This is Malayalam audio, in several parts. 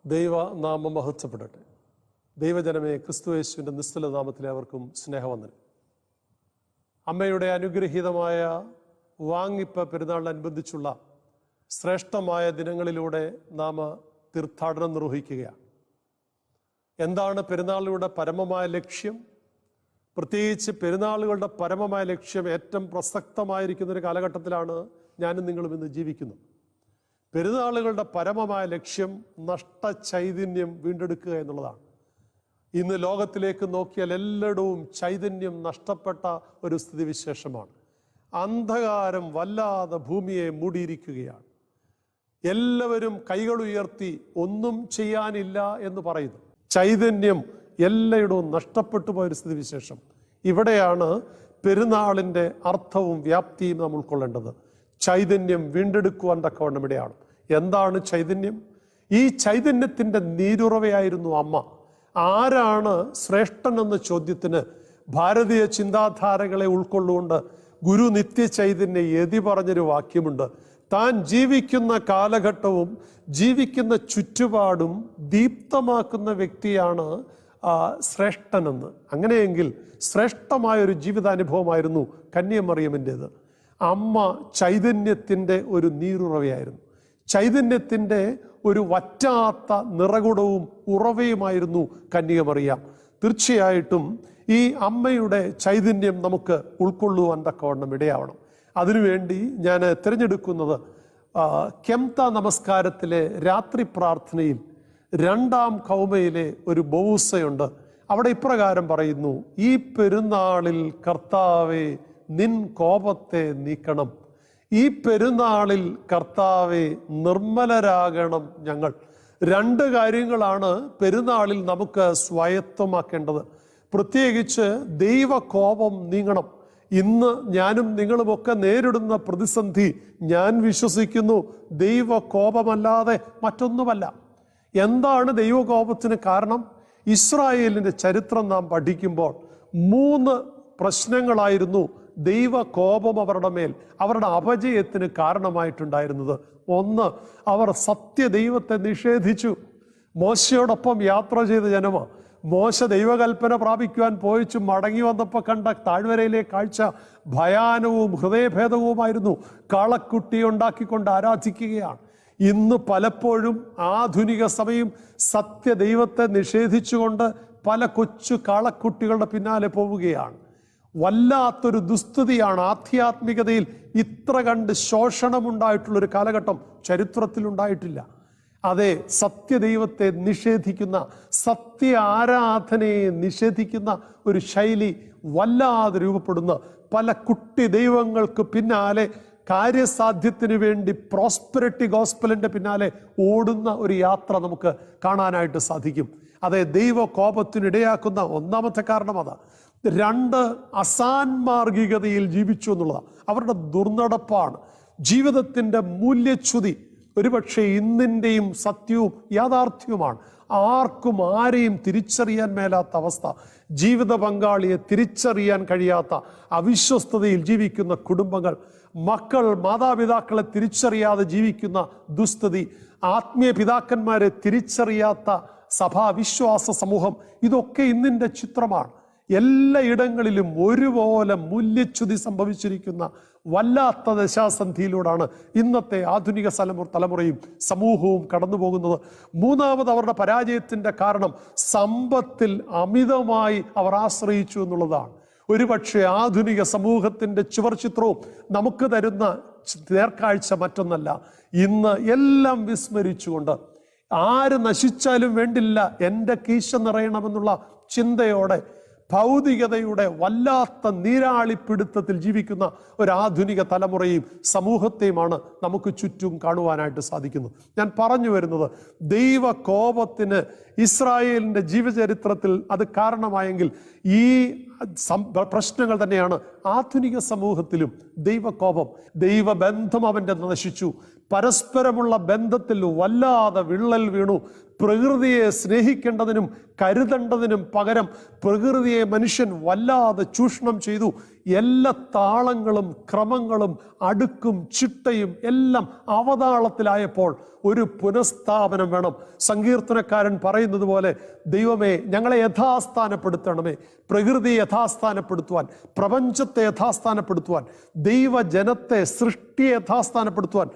ദൈവനാമം മഹത്വപ്പെടട്ടെ. ദൈവജനമേ, ക്രിസ്തുയേശുവിൻ്റെ നിസ്തുല നാമത്തിലെ അവർക്കും സ്നേഹവന്ദനം. അമ്മയുടെ അനുഗ്രഹീതമായ വാങ്ങിപ്പ് പെരുന്നാളിനനുബന്ധിച്ചുള്ള ശ്രേഷ്ഠമായ ദിനങ്ങളിലൂടെ നാം തീർത്ഥാടനം നിർവഹിക്കുകയാണ്. എന്താണ് പെരുന്നാളിലൂടെ പരമമായ ലക്ഷ്യം? പ്രത്യേകിച്ച് പെരുന്നാളുകളുടെ പരമമായ ലക്ഷ്യം ഏറ്റവും പ്രസക്തമായിരിക്കുന്നൊരു കാലഘട്ടത്തിലാണ് ഞാനും നിങ്ങളും ഇന്ന് ജീവിക്കുന്നത്. പെരുന്നാളുകളുടെ പരമമായ ലക്ഷ്യം നഷ്ടചൈതന്യം വീണ്ടെടുക്കുക എന്നുള്ളതാണ്. ഇന്ന് ലോകത്തിലേക്ക് നോക്കിയാൽ എല്ലായിടവും ചൈതന്യം നഷ്ടപ്പെട്ട ഒരു സ്ഥിതിവിശേഷമാണ്. അന്ധകാരം വല്ലാതെ ഭൂമിയെ മൂടിയിരിക്കുകയാണ്. എല്ലാവരും കൈകൾ ഉയർത്തി ഒന്നും ചെയ്യാനില്ല എന്ന് പറയുന്നു. ചൈതന്യം എല്ലായിടവും നഷ്ടപ്പെട്ടു പോയൊരു സ്ഥിതിവിശേഷം. ഇവിടെയാണ് പെരുന്നാളിൻ്റെ അർത്ഥവും വ്യാപ്തിയും നാം ഉൾക്കൊള്ളേണ്ടത്. ചൈതന്യം വീണ്ടെടുക്കുവാൻ തക്കവണ്ണം ഇവിടെയാണ്. എന്താണ് ചൈതന്യം? ഈ ചൈതന്യത്തിൻ്റെ നീരുറവയായിരുന്നു അമ്മ. ആരാണ് ശ്രേഷ്ഠൻ എന്ന ചോദ്യത്തിന് ഭാരതീയ ചിന്താധാരകളെ ഉൾക്കൊള്ളുകൊണ്ട് ഗുരു നിത്യചൈതന്യ യതി പറഞ്ഞൊരു വാക്യമുണ്ട്. താൻ ജീവിക്കുന്ന കാലഘട്ടവും ജീവിക്കുന്ന ചുറ്റുപാടും ദീപ്തമാക്കുന്ന വ്യക്തിയാണ് ശ്രേഷ്ഠനെന്ന്. അങ്ങനെയെങ്കിൽ ശ്രേഷ്ഠമായൊരു ജീവിതാനുഭവമായിരുന്നു കന്യാമറിയമിൻ്റേത്. അമ്മ ചൈതന്യത്തിൻ്റെ ഒരു നീരുറവയായിരുന്നു. ചൈതന്യത്തിൻ്റെ ഒരു വറ്റാത്ത നിറകുടവും ഉറവയുമായിരുന്നു കന്യകമറിയാം. തീർച്ചയായിട്ടും ഈ അമ്മയുടെ ചൈതന്യം നമുക്ക് ഉൾക്കൊള്ളുവാൻ തക്കവണ്ണം ഇടയാവണം. അതിനുവേണ്ടി ഞാൻ തിരഞ്ഞെടുക്കുന്നത് കെംത നമസ്കാരത്തിലെ രാത്രി പ്രാർത്ഥനയിൽ 2-ാം കൗമയിലെ ഒരു ബൗസയുണ്ട്. അവിടെ ഇപ്രകാരം പറയുന്നു: ഈ പെരുന്നാളിൽ കർത്താവേ നിൻ കോപത്തെ നീക്കണം. ഈ പെരുന്നാളിൽ കർത്താവെ നിർമ്മലരാകണം ഞങ്ങൾ. 2 കാര്യങ്ങളാണ് പെരുന്നാളിൽ നമുക്ക് സ്വായത്തമാക്കേണ്ടത്. പ്രത്യേകിച്ച് ദൈവകോപം നീങ്ങണം. ഇന്ന് ഞാനും നിങ്ങളുമൊക്കെ നേരിടുന്ന പ്രതിസന്ധി ഞാൻ വിശ്വസിക്കുന്നു ദൈവകോപമല്ലാതെ മറ്റൊന്നുമല്ല. എന്താണ് ദൈവകോപത്തിന് കാരണം? ഇസ്രായേലിൻ്റെ ചരിത്രം നാം പഠിക്കുമ്പോൾ 3 പ്രശ്നങ്ങളായിരുന്നു ദൈവകോപം അവരുടെ മേൽ, അവരുടെ അപജയത്തിന് കാരണമായിട്ടുണ്ടായിരുന്നത്. 1, അവർ സത്യദൈവത്തെ നിഷേധിച്ചു. മോശയോടൊപ്പം യാത്ര ചെയ്ത ജനമാണ്. മോശ ദൈവകൽപ്പന പ്രാപിക്കുവാൻ പോയിച്ചു മടങ്ങി വന്നപ്പോൾ കണ്ട താഴ്വരയിലെ കാഴ്ച ഭയാനവും ഹൃദയഭേദവുമായിരുന്നു. കാളക്കുട്ടി ഉണ്ടാക്കിക്കൊണ്ട് ആരാധിക്കുകയാണ്. ഇന്ന് പലപ്പോഴും ആധുനിക സഭയും സത്യദൈവത്തെ നിഷേധിച്ചുകൊണ്ട് പല കൊച്ചു കാളക്കുട്ടികളുടെ പിന്നാലെ പോവുകയാണ്. വല്ലാത്തൊരു ദുസ്ഥിതിയാണ്. ആധ്യാത്മികതയിൽ ഇത്ര കണ്ട് ശോഷണമുണ്ടായിട്ടുള്ളൊരു കാലഘട്ടം ചരിത്രത്തിൽ ഉണ്ടായിട്ടില്ല. അതെ, സത്യദൈവത്തെ നിഷേധിക്കുന്ന, സത്യ ആരാധനയെ നിഷേധിക്കുന്ന ഒരു ശൈലി വല്ലാതെ രൂപപ്പെടുന്ന, പല കുട്ടി ദൈവങ്ങൾക്ക് പിന്നാലെ കാര്യസാധ്യത്തിന് വേണ്ടി പ്രോസ്പെരിറ്റി ഗോസ്പലിൻ്റെ പിന്നാലെ ഓടുന്ന ഒരു യാത്ര നമുക്ക് കാണാനായിട്ട് സാധിക്കും. അതെ, ദൈവകോപത്തിനിടയാക്കുന്ന 1-ാമത്തെ കാരണം അതാ. 2, അസാൻമാർഗികതയിൽ ജീവിച്ചു എന്നുള്ളതാണ്. അവരുടെ ദുർനടപ്പാണ്, ജീവിതത്തിൻ്റെ മൂല്യച്യുതി. ഒരുപക്ഷെ ഇന്നിൻ്റെയും സത്യവും യാഥാർത്ഥ്യവുമാണ്. ആർക്കും ആരെയും തിരിച്ചറിയാൻ മേലാത്ത അവസ്ഥ, ജീവിത പങ്കാളിയെ തിരിച്ചറിയാൻ കഴിയാത്ത അവിശ്വസ്തതയിൽ ജീവിക്കുന്ന കുടുംബങ്ങൾ, മക്കൾ മാതാപിതാക്കളെ തിരിച്ചറിയാതെ ജീവിക്കുന്ന ദുസ്ഥിതി, ആത്മീയ പിതാക്കന്മാരെ തിരിച്ചറിയാത്ത സഭാവിശ്വാസ സമൂഹം, ഇതൊക്കെ ഇന്നിൻ്റെ ചിത്രമാണ്. എല്ലായിടങ്ങളിലും ഒരുപോലെ മൂല്യച്യുതി സംഭവിച്ചിരിക്കുന്ന വല്ലാത്ത ദശാസന്ധിയിലൂടെയാണ് ഇന്നത്തെ ആധുനിക തലമുറയും സമൂഹവും കടന്നു പോകുന്നത്. 3-ാമത് അവരുടെ പരാജയത്തിൻ്റെ കാരണം സമ്പത്തിൽ അമിതമായി അവർ ആശ്രയിച്ചു എന്നുള്ളതാണ്. ഒരുപക്ഷെ ആധുനിക സമൂഹത്തിൻ്റെ ചുവർചിത്രവും നമുക്ക് തരുന്ന നേർക്കാഴ്ച മറ്റൊന്നല്ല. ഇന്ന് എല്ലാം വിസ്മരിച്ചുകൊണ്ട് ആര് നശിച്ചാലും വേണ്ടില്ല, എൻ്റെ കീശ നിറയണമെന്നുള്ള ചിന്തയോടെ ഭൗതികതയുടെ വല്ലാത്ത നീരാളിപ്പിടുത്തത്തിൽ ജീവിക്കുന്ന ഒരാധുനിക തലമുറയും സമൂഹത്തെയുമാണ് നമുക്ക് ചുറ്റും കാണുവാനായിട്ട് സാധിക്കുന്നത്. ഞാൻ പറഞ്ഞു വരുന്നത്, ദൈവകോപത്തിന് ഇസ്രായേലിൻ്റെ ജീവചരിത്രത്തിൽ അത് കാരണമായെങ്കിൽ ഈ പ്രശ്നങ്ങൾ തന്നെയാണ് ആധുനിക സമൂഹത്തിലും. ദൈവകോപം, ദൈവബന്ധം അവൻ്റെ നശിച്ചു. പരസ്പരമുള്ള ബന്ധത്തിൽ വല്ലാതെ വിള്ളൽ വീണു. പ്രകൃതിയെ സ്നേഹിക്കേണ്ടതിനും കരുതേണ്ടതിനും പകരം പ്രകൃതിയെ മനുഷ്യൻ വല്ലാതെ ചൂഷണം ചെയ്തു. എല്ലാ താളങ്ങളും ക്രമങ്ങളും അടുക്കും ചിട്ടയും എല്ലാം അവതാളത്തിലായപ്പോൾ ഒരു പുനഃസ്ഥാപനം വേണം. സങ്കീർത്തനക്കാരൻ പറയുന്നത് പോലെ, ദൈവമേ ഞങ്ങളെ യഥാസ്ഥാനപ്പെടുത്തണമേ. പ്രകൃതിയെ യഥാസ്ഥാനപ്പെടുത്തുവാൻ, പ്രപഞ്ചത്തെ യഥാസ്ഥാനപ്പെടുത്തുവാൻ, ദൈവജനത്തെ, സൃഷ്ടിയെ യഥാസ്ഥാനപ്പെടുത്തുവാൻ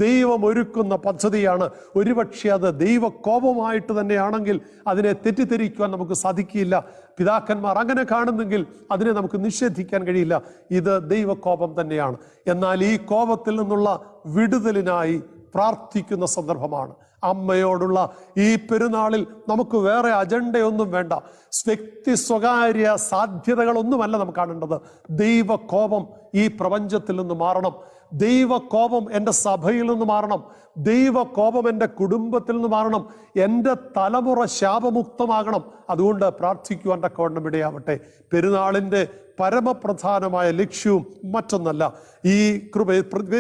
ദൈവം ഒരുക്കുന്ന പദ്ധതിയാണ്. ഒരുപക്ഷെ അത് ദൈവകോപമായിട്ട് തന്നെയാണെങ്കിൽ അതിനെ തെറ്റിദ്ധരിക്കുവാൻ നമുക്ക് സാധിക്കില്ല. പിതാക്കന്മാർ അങ്ങനെ കാണുന്നെങ്കിൽ അതിനെ നമുക്ക് നിഷേധിക്കാൻ കഴിയില്ല. ഇത് ദൈവകോപം തന്നെയാണ്. എന്നാൽ ഈ കോപത്തിൽ നിന്നുള്ള വിടുതലിനായി പ്രാർത്ഥിക്കുന്ന സന്ദർഭമാണ്. അമ്മയോടുള്ള ഈ പെരുന്നാളിൽ നമുക്ക് വേറെ അജണ്ടയൊന്നും വേണ്ട. വ്യക്തി സ്വകാര്യ സാധ്യതകളൊന്നുമല്ല നമുക്ക് കാണേണ്ടത്. ദൈവകോപം ഈ പ്രപഞ്ചത്തിൽ നിന്ന് മാറണം. ദൈവകോപം എൻ്റെ സഭയിൽ നിന്ന് മാറണം. ദൈവകോപം എൻ്റെ കുടുംബത്തിൽ നിന്ന് മാറണം. എൻ്റെ തലമുറ ശാപമുക്തമാകണം. അതുകൊണ്ട് പ്രാർത്ഥിക്കുവാൻ തക്കവണ്ണം ഇടയാവട്ടെ. പെരുന്നാളിൻ്റെ പരമപ്രധാനമായ ലക്ഷ്യവും മറ്റൊന്നല്ല, ഈ കൃപ,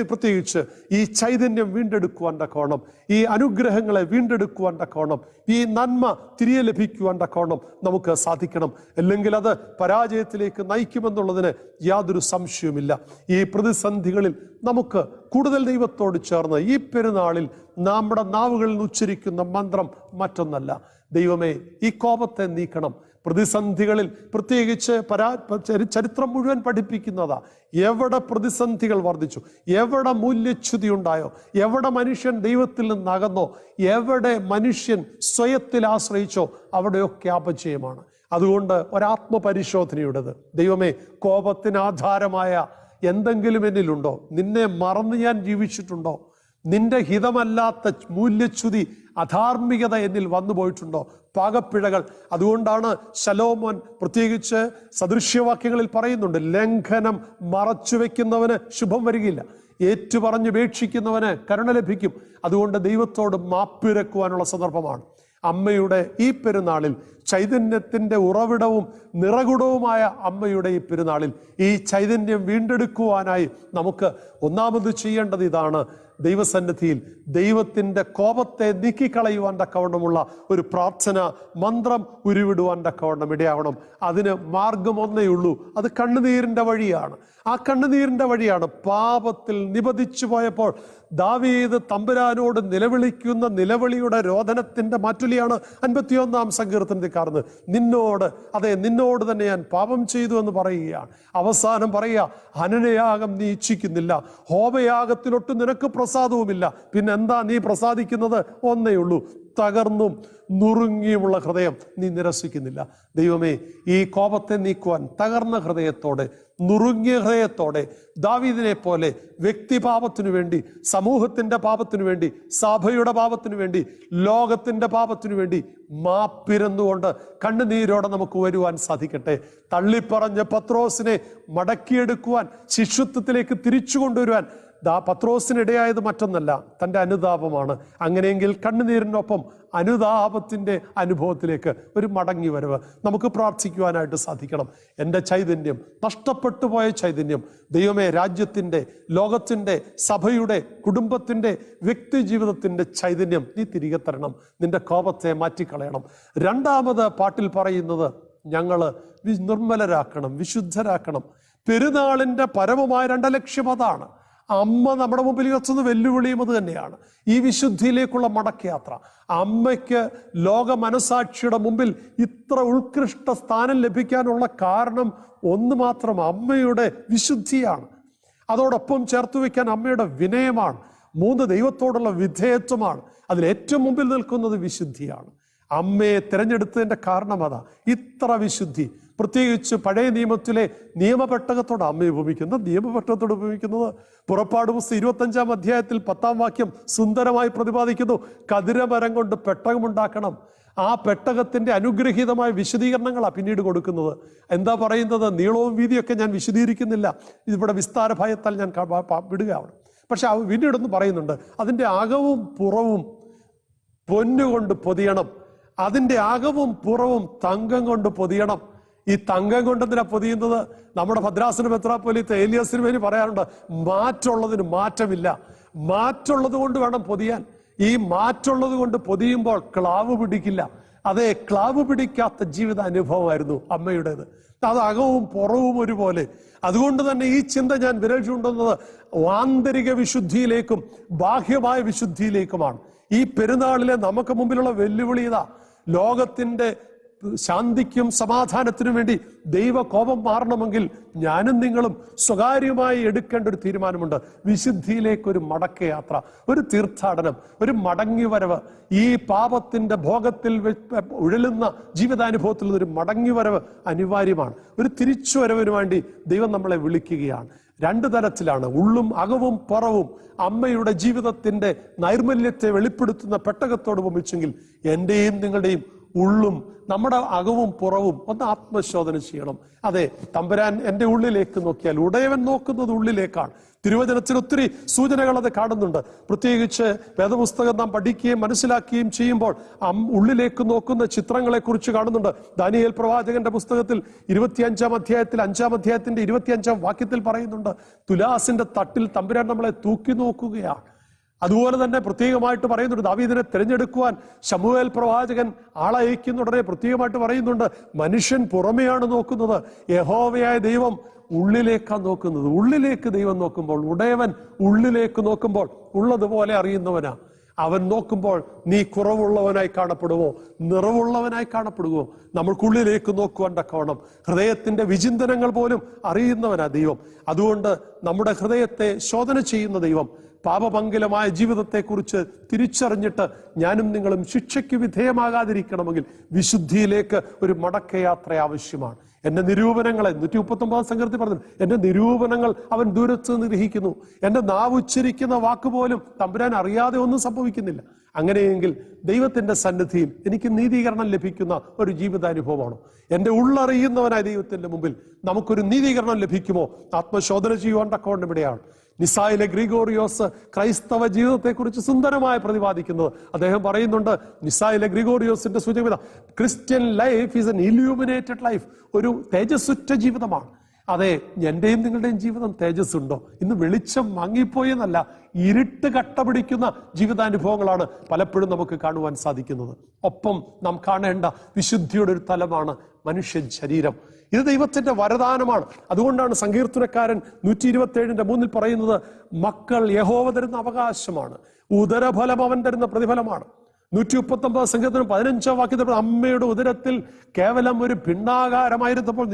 പ്രത്യേകിച്ച് ഈ ചൈതന്യം വീണ്ടെടുക്കുവാൻ തക്കവണ്ണം, ഈ അനുഗ്രഹങ്ങളെ വീണ്ടെടുക്കുവാൻ തക്കവണ്ണം, ഈ നന്മ തിരികെ ലഭിക്കുവാൻ തക്കവണ്ണം നമുക്ക് സാധിക്കണം. അല്ലെങ്കിൽ അത് പരാജയത്തിലേക്ക് നയിക്കുമെന്നുള്ളതിന് യാതൊരു സംശയവുമില്ല. ഈ പ്രതിസന്ധികളിൽ നമുക്ക് കൂടുതൽ ദൈവത്തോട് ചേർന്ന് ഈ പെരുന്നാളിൽ നമ്മുടെ നാവുകളിൽ നിന്ന് ഉച്ചരിക്കുന്ന മന്ത്രം മറ്റൊന്നല്ല, ദൈവമേ ഈ കോപത്തെ നീക്കണം. പ്രതിസന്ധികളിൽ പ്രത്യേകിച്ച് ചരിത്രം മുഴുവൻ പഠിപ്പിക്കുന്നതാ. എവിടെ പ്രതിസന്ധികൾ വർദ്ധിച്ചു, എവിടെ മൂല്യച്യുതി ഉണ്ടായോ, എവിടെ മനുഷ്യൻ ദൈവത്തിൽ നിന്ന് അകന്നോ, എവിടെ മനുഷ്യൻ സ്വയത്തിൽ ആശ്രയിച്ചോ, അവിടെയൊക്കെ അപജയമാണ്. അതുകൊണ്ട് ഒരാത്മപരിശോധനയുടേത്. ദൈവമേ, കോപത്തിന് ആധാരമായ എന്തെങ്കിലും എന്നിലുണ്ടോ? നിന്നെ മറന്ന് ഞാൻ ജീവിച്ചിട്ടുണ്ടോ? നിന്റെ ഹിതമല്ലാത്ത മൂല്യച്യുതി, അധാർമികത എന്നിൽ വന്നു പോയിട്ടുണ്ടോ? പാകപ്പിഴകൾ. അതുകൊണ്ടാണ് ശലോമോൻ പ്രത്യേകിച്ച് സദൃശ്യവാക്യങ്ങളിൽ പറയുന്നുണ്ട്, ലംഘനം മറച്ചു വെക്കുന്നവന് ശുഭം വരികയില്ല, ഏറ്റുപറഞ്ഞുപേക്ഷിക്കുന്നവന് കരുണ ലഭിക്കും. അതുകൊണ്ട് ദൈവത്തോട് മാപ്പിരക്കുവാനുള്ള സന്ദർഭമാണ്. അമ്മയുടെ ഈ പെരുന്നാളിൽ, ചൈതന്യത്തിൻ്റെ ഉറവിടവും നിറകുടവുമായ അമ്മയുടെ ഈ പെരുന്നാളിൽ ഈ ചൈതന്യം വീണ്ടെടുക്കുവാനായി നമുക്ക് ഒന്നാമത് ചെയ്യേണ്ടത് ഇതാണ്: ദൈവസന്നിധിയിൽ ദൈവത്തിൻ്റെ കോപത്തെ നീക്കിക്കളയുവാൻ തക്കവണ്ണമുള്ള ഒരു പ്രാർത്ഥന മന്ത്രം ഉരുവിടുവാൻ തക്കവണ്ണം ഇടയാവണം. അതിന് മാർഗം ഒന്നേ ഉള്ളൂ, അത് കണ്ണുനീരിൻ്റെ വഴിയാണ്. ആ കണ്ണുനീരിൻ്റെ വഴിയാണ് പാപത്തിൽ നിബദിച്ചു പോയപ്പോൾ ദാവീദ് തമ്പുരാനോട് നിലവിളിക്കുന്ന നിലവിളിയുടെ രോദനത്തിൻ്റെ മാറ്റുലിയാണ് 51-ാം സങ്കീർത്തനത്തിൽ കാണുന്നത്. നിന്നോട് തന്നെ ഞാൻ പാപം ചെയ്തു എന്ന് പറയുകയാണ്. അവസാനം പറയുക, ഹനനയാഗം നീ ഇച്ഛിക്കുന്നില്ല, ഹോമയാഗത്തിലൊട്ടും നിനക്ക് പ്രസാദവുമില്ല. പിന്നെ എന്താ നീ പ്രസാദിക്കുന്നത്? ഒന്നേ ഉള്ളൂ, തകർന്നും നുറുങ്ങിയുമുള്ള ഹൃദയം നീ നിരസിക്കുന്നില്ല. ദൈവമേ, ഈ കോപത്തെ നീക്കുവാൻ തകർന്ന ഹൃദയത്തോടെ, നുറുങ്ങിയ ഹൃദയത്തോടെ, ദാവീദിനെ പോലെ വ്യക്തിപാപത്തിനു വേണ്ടി, സമൂഹത്തിൻ്റെ പാപത്തിനു വേണ്ടി, സഭയുടെ പാപത്തിനു വേണ്ടി, ലോകത്തിൻ്റെ പാപത്തിനു വേണ്ടി മാപ്പിരന്നുകൊണ്ട് കണ്ണുനീരോടെ നമുക്ക് വരുവാൻ സാധിക്കട്ടെ. തള്ളിപ്പറഞ്ഞ പത്രോസിനെ മടക്കിയെടുക്കുവാൻ, ശിഷ്യത്വത്തിലേക്ക് തിരിച്ചു കൊണ്ടുവരുവാൻ പത്രോസിനിടയായത് മറ്റൊന്നല്ല, തൻ്റെ അനുതാപമാണ്. അങ്ങനെയെങ്കിൽ കണ്ണുനീരിനൊപ്പം അനുതാപത്തിൻ്റെ അനുഭവത്തിലേക്ക് ഒരു മടങ്ങി വരവ് നമുക്ക് പ്രാർത്ഥിക്കുവാനായിട്ട് സാധിക്കണം. എൻ്റെ ചൈതന്യം, നഷ്ടപ്പെട്ടു പോയ ചൈതന്യം, ദൈവമേ, രാജ്യത്തിൻ്റെ, ലോകത്തിൻ്റെ, സഭയുടെ, കുടുംബത്തിൻ്റെ, വ്യക്തി ജീവിതത്തിൻ്റെ ചൈതന്യം നീ തിരികെ തരണം. നിന്റെ കോപത്തെ മാറ്റിക്കളയണം. രണ്ടാമത് പാട്ടിൽ പറയുന്നത്, ഞങ്ങൾ നിർമ്മലരാക്കണം, വിശുദ്ധരാക്കണം. പെരുന്നാളിൻ്റെ പരമമായ 2 ലക്ഷ്യം അതാണ്. അമ്മ നമ്മുടെ മുമ്പിൽ വെച്ചത് വെല്ലുവിളിയും അത് തന്നെയാണ്. ഈ വിശുദ്ധിയിലേക്കുള്ള മടക്കയാത്ര. അമ്മയ്ക്ക് ലോക മനസാക്ഷിയുടെ മുമ്പിൽ ഇത്ര ഉത്കൃഷ്ട സ്ഥാനം ലഭിക്കാനുള്ള കാരണം ഒന്ന് മാത്രം, അമ്മയുടെ വിശുദ്ധിയാണ്. അതോടൊപ്പം ചേർത്ത് വയ്ക്കാൻ അമ്മയുടെ വിനയമാണ്. 3, ദൈവത്തോടുള്ള വിധേയത്വമാണ്. അതിലേറ്റവും മുമ്പിൽ നിൽക്കുന്നത് വിശുദ്ധിയാണ്. അമ്മയെ തിരഞ്ഞെടുത്തതിൻ്റെ കാരണം അതാ, ഇത്ര വിശുദ്ധി. പ്രത്യേകിച്ച് പഴയ നിയമത്തിലെ നിയമപെട്ടകത്തോട് അമ്മയെ ഉപമിക്കുന്നത്, നിയമപെട്ടകത്തോട് ഉപമിക്കുന്നത് പുറപ്പാട് പുസ്തകം 25-ാം അധ്യായത്തിൽ 10-ാം വാക്യം സുന്ദരമായി പ്രതിപാദിക്കുന്നു. കതിരമരം കൊണ്ട് പെട്ടകമുണ്ടാക്കണം. ആ പെട്ടകത്തിൻ്റെ അനുഗ്രഹീതമായ വിശദീകരണങ്ങളാണ് പിന്നീട് കൊടുക്കുന്നത്. എന്താ പറയുന്നത്? നീളവും വീതിയൊക്കെ ഞാൻ വിശദീകരിക്കുന്നില്ല, ഇവിടെ വിസ്താര ഭയത്താൽ ഞാൻ വിടുകയാണ്. പക്ഷെ പിന്നീടൊന്ന് പറയുന്നുണ്ട്, അതിൻ്റെ അകവും പുറവും പൊന്നുകൊണ്ട് പൊതിയണം, അതിൻ്റെ അകവും പുറവും തങ്കം കൊണ്ട് പൊതിയണം. ഈ തങ്കം കൊണ്ടെന്തിനാ പൊതിയുന്നത്? നമ്മുടെ ഭദ്രാസന മെത്രാപ്പൊലീത്ത ഏലിയാസ് തിരുമേനി പറയാറുണ്ട്, മാറ്റമുള്ളതിന് മാറ്റമില്ല, മാറ്റമുള്ളത് കൊണ്ട് വേണം പൊതിയാൻ. ഈ മാറ്റുള്ളത് കൊണ്ട് പൊതിയുമ്പോൾ ക്ലാവ് പിടിക്കില്ല. അതേ, ക്ലാവ് പിടിക്കാത്ത ജീവിത അനുഭവമായിരുന്നു അമ്മയുടേത്. അത് അകവും പുറവും ഒരുപോലെ. അതുകൊണ്ട് തന്നെ ഈ ചിന്ത ഞാൻ വിരൽ ചൂണ്ടുന്നത് ആന്തരിക വിശുദ്ധിയിലേക്കും ബാഹ്യമായ വിശുദ്ധിയിലേക്കുമാണ്. ഈ പെരുന്നാളിലെ നമുക്ക് മുമ്പിലുള്ള വെല്ലുവിളി ഇതാ. ലോകത്തിന്റെ ശാന്തിക്കും സമാധാനത്തിനും വേണ്ടി ദൈവകോപം മാറണമെങ്കിൽ ഞാനും നിങ്ങളും സ്വകാര്യമായി എടുക്കേണ്ട ഒരു തീരുമാനമുണ്ട്. വിശുദ്ധിയിലേക്കൊരു മടക്കയാത്ര, ഒരു തീർത്ഥാടനം, ഒരു മടങ്ങിവരവ്. ഈ പാപത്തിന്റെ ഭോഗത്തിൽ ഉഴലുന്ന ജീവിതാനുഭവത്തിൽ നിന്നൊരു മടങ്ങിവരവ് അനിവാര്യമാണ്. ഒരു തിരിച്ചുവരവിന് വേണ്ടി ദൈവം നമ്മളെ വിളിക്കുകയാണ്. രണ്ട് തരത്തിലാണ്, ഉള്ളും അകവും പുറവും. അമ്മയുടെ ജീവിതത്തിന്റെ നൈർമല്യത്തെ വെളിപ്പെടുത്തുന്ന പെട്ടകത്തോട് ഉപമിച്ചെങ്കിൽ എന്റെയും നിങ്ങളുടെയും ഉള്ളും നമ്മുടെ അകവും പുറവും ഒന്ന് ആത്മശോധന ചെയ്യണം. അതെ, തമ്പുരാൻ എൻ്റെ ഉള്ളിലേക്ക് നോക്കിയാൽ ഉടയവൻ നോക്കുന്നത് ഉള്ളിലേക്കാണ്. തിരുവചനത്തിൽ ഒത്തിരി സൂചനകൾ അത് കാണുന്നുണ്ട്. പ്രത്യേകിച്ച് വേദപുസ്തകം നാം പഠിക്കുകയും മനസ്സിലാക്കുകയും ചെയ്യുമ്പോൾ ഉള്ളിലേക്ക് നോക്കുന്ന ചിത്രങ്ങളെ കുറിച്ച് കാണുന്നുണ്ട്. ദാനിയേൽ പ്രവാചകന്റെ പുസ്തകത്തിൽ 25-ാം അധ്യായത്തിൽ 5-ാം അധ്യായത്തിന്റെ 25-ാം വാക്യത്തിൽ പറയുന്നുണ്ട്, തുലാസിന്റെ തട്ടിൽ തമ്പുരാൻ നമ്മളെ തൂക്കി നോക്കുകയാണ്. അതുപോലെ തന്നെ പ്രത്യേകമായിട്ട് പറയുന്നുണ്ട്, ദാവീദിനെ തിരഞ്ഞെടുക്കുവാൻ ശമൂവേൽ പ്രവാചകൻ ആളയക്കുന്ന ഉടനെ പ്രത്യേകമായിട്ട് പറയുന്നുണ്ട്, മനുഷ്യൻ പുറമെയാണ് നോക്കുന്നത്, യഹോവയായ ദൈവം ഉള്ളിലേക്കാണ് നോക്കുന്നത്. ഉള്ളിലേക്ക് ദൈവം നോക്കുമ്പോൾ, ഉടയവൻ ഉള്ളിലേക്ക് നോക്കുമ്പോൾ ഉള്ളതുപോലെ അറിയുന്നവനാ. അവൻ നോക്കുമ്പോൾ നീ കുറവുള്ളവനായി കാണപ്പെടുവോ, നിറവുള്ളവനായി കാണപ്പെടുവോ? നമ്മൾക്കുള്ളിലേക്ക് നോക്കുവാൻ തക്കവണ്ണം ഹൃദയത്തിന്റെ വിചിന്തനങ്ങൾ പോലും അറിയുന്നവനാ ദൈവം. അതുകൊണ്ട് നമ്മുടെ ഹൃദയത്തെ ശോധന ചെയ്യുന്ന ദൈവം പാപമംഗലമായ ജീവിതത്തെക്കുറിച്ച് തിരിച്ചറിഞ്ഞിട്ട് ഞാനും നിങ്ങളും ശിക്ഷയ്ക്ക് വിധേയമാകാതിരിക്കണമെങ്കിൽ വിശുദ്ധിയിലേക്ക് ഒരു മടക്കയാത്ര ആവശ്യമാണ്. എന്റെ നിരൂപണങ്ങളെ 139 സങ്കീർത്തനത്തിൽ പറഞ്ഞു, എന്റെ നിരൂപണങ്ങൾ അവൻ ദൂരത്ത് നിഗ്രഹിക്കുന്നു. എന്റെ നാവ് ഉച്ചരിക്കുന്ന വാക്കുപോലും തമ്പുരാൻ അറിയാതെ ഒന്നും സംഭവിക്കുന്നില്ല. അങ്ങനെയെങ്കിൽ ദൈവത്തിന്റെ സന്നിധിയിൽ എനിക്ക് നീതീകരണം ലഭിക്കുന്ന ഒരു ജീവിതാനുഭവമാണോ? എന്റെ ഉള്ളറിയുന്നവനായ ദൈവത്തിന്റെ മുമ്പിൽ നമുക്കൊരു നീതീകരണം ലഭിക്കുമോ? ആത്മശോധന ചെയ്യുവാൻ തക്കവണ്ണം ഇവിടെയാണ് നിസായിലെ ഗ്രിഗോറിയോസ് ക്രൈസ്തവ ജീവിതത്തെക്കുറിച്ച് സുന്ദരമായി പ്രതിപാദിക്കുന്നത്. അദ്ദേഹം പറയുന്നുണ്ട്, നിസായിലെ ഗ്രിഗോറിയോസിന്റെ സൂചന, Christian life is N illuminated life. ഒരു തേജസ്സുറ്റ ജീവിതമാണ്. അതെ, എന്റെയും നിങ്ങളുടെയും ജീവിതം തേജസ്സുണ്ടോ? ഇന്ന് വെളിച്ചം മങ്ങിപ്പോയെന്നല്ല, ഇരുട്ട് കട്ട പിടിക്കുന്ന ജീവിതാനുഭവങ്ങളാണ് പലപ്പോഴും നമുക്ക് കാണുവാൻ സാധിക്കുന്നത്. ഒപ്പം നാം കാണേണ്ട വിശുദ്ധിയുടെ ഒരു തലമാണ് മനുഷ്യ ശരീരം. ഇത് ദൈവത്തിന്റെ വരദാനമാണ്. അതുകൊണ്ടാണ് സങ്കീർത്തനക്കാരൻ 127:3 പറയുന്നത്, മക്കൾ യഹോവ തരുന്ന അവകാശമാണ്, ഉദരഫലം അവൻ തരുന്ന പ്രതിഫലമാണ്. 139 സങ്കീർത്തനം 15-ാം വാക്യത്തിൽ, അമ്മയുടെ ഉദരത്തിൽ കേവലം ഒരു ഭിണ്ണാകാരമായിരുന്നപ്പോൾ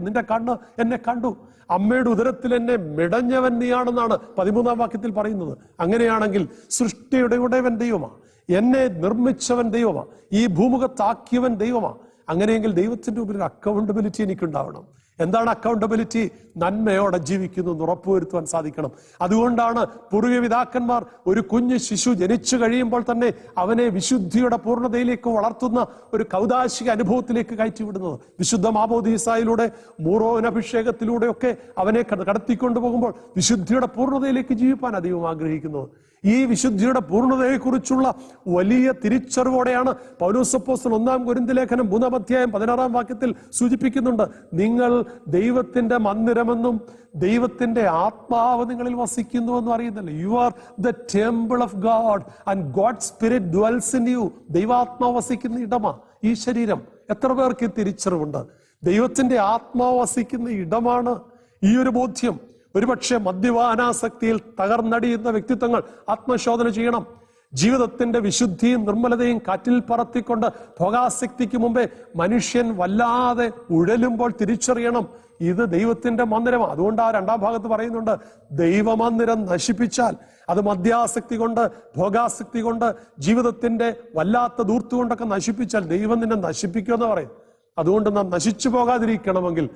നിന്റെ കണ്ണ് എന്നെ കണ്ടു. അമ്മയുടെ ഉദരത്തിൽ എന്നെ മിടഞ്ഞവൻ നീയാണെന്നാണ് 13-ാം വാക്യത്തിൽ പറയുന്നത്. അങ്ങനെയാണെങ്കിൽ സൃഷ്ടിയുടെ ഉടയവൻ ദൈവമാണ്, എന്നെ നിർമ്മിച്ചവൻ ദൈവമാണ്, ഈ ഭൂമുഖത്താക്കിയവൻ ദൈവമാണ്. അങ്ങനെയെങ്കിൽ ദൈവത്തിന്റെ മുമ്പിൽ ഒരു അക്കൗണ്ടബിലിറ്റി എനിക്കുണ്ടാവണം. എന്താണ് അക്കൗണ്ടബിലിറ്റി? നന്മയോടെ ജീവിക്കുന്നു എന്ന് ഉറപ്പുവരുത്തുവാൻ സാധിക്കണം. അതുകൊണ്ടാണ് പൂർവ്വപിതാക്കന്മാർ ഒരു കുഞ്ഞു ശിശു ജനിച്ചു കഴിയുമ്പോൾ തന്നെ അവനെ വിശുദ്ധിയുടെ പൂർണ്ണതയിലേക്ക് വളർത്തുന്ന ഒരു കൗദാശിക അനുഭവത്തിലേക്ക് കയറ്റിവിടുന്നത്. വിശുദ്ധ മാമോദീസായിലൂടെ മൂറോൻ അഭിഷേകത്തിലൂടെയൊക്കെ അവനെ കടത്തിക്കൊണ്ടുപോകുമ്പോൾ വിശുദ്ധിയുടെ പൂർണ്ണതയിലേക്ക് ജീവിപ്പാൻ ദൈവം ആഗ്രഹിക്കുന്നത്. ഈ വിശുദ്ധിയുടെ പൂർണ്ണതയെക്കുറിച്ചുള്ള വലിയ തിരിച്ചറിവോടെയാണ് പൗലോസ് അപ്പോസ്തലൻ 1 കൊരിന്ത്യർ ലേഖനം 3-ാം അധ്യായം 16-ാം വാക്യത്തിൽ സൂചിപ്പിക്കുന്നുണ്ട്, നിങ്ങൾ ദൈവത്തിന്റെ മന്ദിരമെന്നും ദൈവത്തിന്റെ ആത്മാവ് നിങ്ങളിൽ വസിക്കുന്നുവെന്നും അറിയുന്നല്ലോ. You are the temple of God and God spirit dwells in you. ദൈവാത്മാവ് വസിക്കുന്ന ഇടമാ ഈ ശരീരം. എത്ര പേർക്ക് തിരിച്ചറിവുണ്ട്? ദൈവത്തിന്റെ ആത്മാവ് വസിക്കുന്ന ഇടമാണ് ഈ ഒരു ബോധ്യം. ഒരുപക്ഷെ മദ്യപാനാസക്തിയിൽ തകർന്നടിയുന്ന വ്യക്തിത്വങ്ങൾ ആത്മശോധന ചെയ്യണം. ജീവിതത്തിന്റെ വിശുദ്ധിയും നിർമ്മലതയും കാറ്റിൽ പറത്തിക്കൊണ്ട് ഭോഗാസക്തിക്ക് മുമ്പേ മനുഷ്യൻ വല്ലാതെ ഉഴലുമ്പോൾ തിരിച്ചറിയണം, ഇത് ദൈവത്തിന്റെ മന്ദിരമാണ്. അതുകൊണ്ട് ആ 2-ാം ഭാഗത്ത് പറയുന്നുണ്ട്, ദൈവമന്ദിരം നശിപ്പിച്ചാൽ, അത് മദ്യാസക്തി കൊണ്ട്, ഭോഗാസക്തി കൊണ്ട്, ജീവിതത്തിന്റെ വല്ലാത്ത ദൂർത്തുകൊണ്ടൊക്കെ നശിപ്പിച്ചാൽ ദൈവം നിന്നെ നശിപ്പിക്കുമെന്ന് പറയും. അതുകൊണ്ട് നാം നശിച്ചു പോകാതിരിക്കണമെങ്കിൽ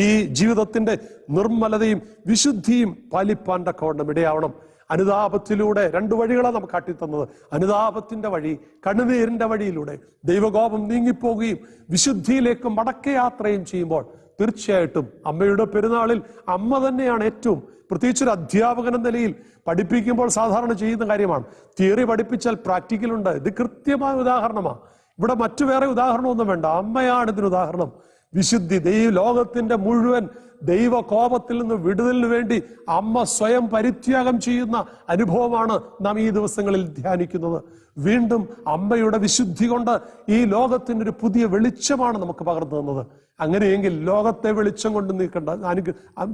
ഈ ജീവിതത്തിന്റെ നിർമ്മലതയും വിശുദ്ധിയും പാലിപ്പാൻ തക്കവണ്ണം ഇടയാവണം. അനുതാപത്തിലൂടെ 2 വഴികളാണ് നമുക്ക് കാട്ടിത്തന്നത്. അനുതാപത്തിന്റെ വഴി, കണ്ണുനീരിന്റെ വഴിയിലൂടെ ദൈവകോപം നീങ്ങിപ്പോകുകയും വിശുദ്ധിയിലേക്ക് മടക്കയാത്രയും ചെയ്യുമ്പോൾ തീർച്ചയായിട്ടും അമ്മയുടെ പെരുന്നാളിൽ അമ്മ തന്നെയാണ് ഏറ്റവും, പ്രത്യേകിച്ചൊരു അധ്യാപകൻ എന്ന നിലയിൽ പഠിപ്പിക്കുമ്പോൾ സാധാരണ ചെയ്യുന്ന കാര്യമാണ്. തിയറി പഠിപ്പിച്ചാൽ പ്രാക്ടിക്കൽ ഉണ്ട്. ഇത് കൃത്യമായ ഉദാഹരണമാണ്. ഇവിടെ മറ്റു വേറെ ഉദാഹരണമൊന്നും വേണ്ട, അമ്മയാണ് ഇതിന് ഉദാഹരണം. വിശുദ്ധി ലോകത്തിന്റെ മുഴുവൻ ദൈവ കോപത്തിൽ നിന്ന് വിടുതലിന് വേണ്ടി അമ്മ സ്വയം പരിത്യാഗം ചെയ്യുന്ന അനുഭവമാണ് നാം ഈ ദിവസങ്ങളിൽ ധ്യാനിക്കുന്നത്. വീണ്ടും അമ്മയുടെ വിശുദ്ധി കൊണ്ട് ഈ ലോകത്തിന് ഒരു പുതിയ വെളിച്ചമാണ് നമുക്ക് പകർന്നു തന്നത്. അങ്ങനെയെങ്കിൽ ലോകത്തെ വെളിച്ചം കൊണ്ട്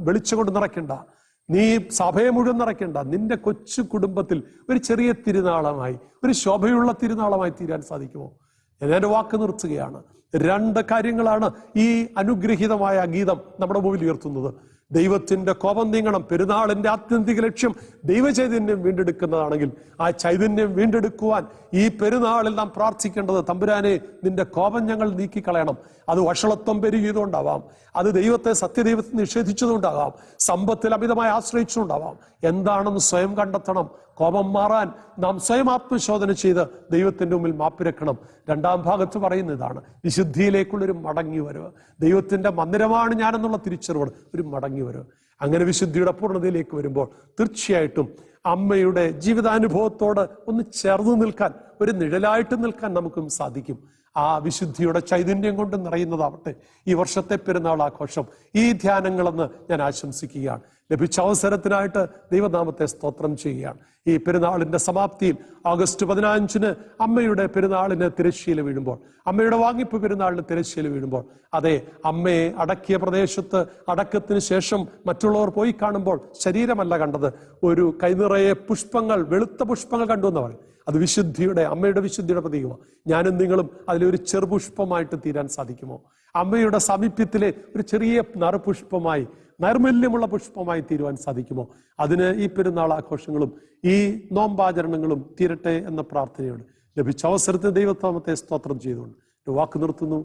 വെളിച്ചം കൊണ്ട് നിറയ്ക്കണ്ട, നീ സഭയെ മുഴുവൻ നിറയ്ക്കണ്ട. നിന്റെ കൊച്ചു കുടുംബത്തിൽ ഒരു ചെറിയ തിരുനാളമായി, ഒരു ശോഭയുള്ള തിരുനാളമായി തീരാൻ സാധിക്കുമോ? ഞാൻ എൻ്റെ വാക്ക് നിർത്തുകയാണ്. 2 കാര്യങ്ങളാണ് ഈ അനുഗ്രഹീതമായ ഗീതം നമ്മുടെ മുമ്പിൽ ഉയർത്തുന്നത്. ദൈവത്തിന്റെ കോപം നീങ്ങണം. പെരുന്നാളിന്റെ ആത്യന്തിക ലക്ഷ്യം ദൈവചൈതന്യം വീണ്ടെടുക്കുന്നതാണെങ്കിൽ ആ ചൈതന്യം വീണ്ടെടുക്കുവാൻ ഈ പെരുന്നാളിൽ നാം പ്രാർത്ഥിക്കേണ്ടത്, തമ്പുരാനെ നിന്റെ കോപം ഞങ്ങൾ നീക്കിക്കളയണം. അത് വഷളത്വം പെരുകിയതുകൊണ്ടാവാം, അത് സത്യദൈവത്തെ നിഷേധിച്ചതുകൊണ്ടാകാം, സമ്പത്തിൽ അമിതമായി ആശ്രയിച്ചുകൊണ്ടാവാം. എന്താണെന്ന് സ്വയം കണ്ടെത്തണം. കോപം മാറാൻ നാം സ്വയം ആത്മശോധന ചെയ്ത് ദൈവത്തിന്റെ മുമ്പിൽ മാപ്പിരക്കണം. 2ാം ഭാഗത്ത് പറയുന്ന ഇതാണ്, വിശുദ്ധിയിലേക്കുള്ളൊരു മടങ്ങി വരവ്. ദൈവത്തിന്റെ മന്ദിരമാണ് ഞാനെന്നുള്ള തിരിച്ചറിവോട് ഒരു മടങ്ങി വരവ്. അങ്ങനെ വിശുദ്ധിയുടെ പൂർണ്ണതയിലേക്ക് വരുമ്പോൾ തീർച്ചയായിട്ടും അമ്മയുടെ ജീവിതാനുഭവത്തോട് ഒന്ന് ചേർന്ന് നിൽക്കാൻ, ഒരു നിഴലായിട്ട് നിൽക്കാൻ നമുക്കും സാധിക്കും. ആ വിശുദ്ധിയുടെ ചൈതന്യം കൊണ്ട് നിറയുന്നതാവട്ടെ ഈ വർഷത്തെ പെരുന്നാൾ ആഘോഷം, ഈ ധ്യാനങ്ങളെന്ന് ഞാൻ ആശംസിക്കുകയാണ്. ലഭിച്ച അവസരത്തിനായിട്ട് ദൈവനാമത്തെ സ്തോത്രം ചെയ്യുകയാണ്. ഈ പെരുന്നാളിന്റെ സമാപ്തിയിൽ ഓഗസ്റ്റ് 15-ന് അമ്മയുടെ പെരുന്നാളിന് തിരശ്ശീല വീഴുമ്പോൾ, അമ്മയുടെ വാങ്ങിപ്പ് പെരുന്നാളിന് തിരശ്ശീല വീഴുമ്പോൾ, അതെ, അമ്മയെ അടക്കിയ പ്രദേശത്ത് അടക്കത്തിന് ശേഷം മറ്റുള്ളവർ പോയി കാണുമ്പോൾ ശരീരമല്ല കണ്ടത്, ഒരു കൈനിറയെ പുഷ്പങ്ങൾ, വെളുത്ത പുഷ്പങ്ങൾ കണ്ടു എന്ന് പറയും. അത് അമ്മയുടെ വിശുദ്ധിയുടെ പ്രതീകമാണ്. ഞാനും നിങ്ങളും അതിലൊരു ചെറുപുഷ്പമായിട്ട് തീരാൻ സാധിക്കുമോ? അമ്മയുടെ സാമീപ്യത്തിലെ ഒരു ചെറിയ നറുപുഷ്പമായി, നൈർമല്യമുള്ള പുഷ്പമായി തീരുവാൻ സാധിക്കുമോ? അതിന് ഈ പെരുന്നാൾ ആഘോഷങ്ങളും ഈ നോമ്പാചരണങ്ങളും തീരട്ടെ എന്ന പ്രാർത്ഥനയോട് ലഭിച്ച അവസരത്തിന് ദൈവനാമത്തെ സ്തോത്രം ചെയ്തുകൊണ്ട് വാക്ക് നിർത്തുന്നു.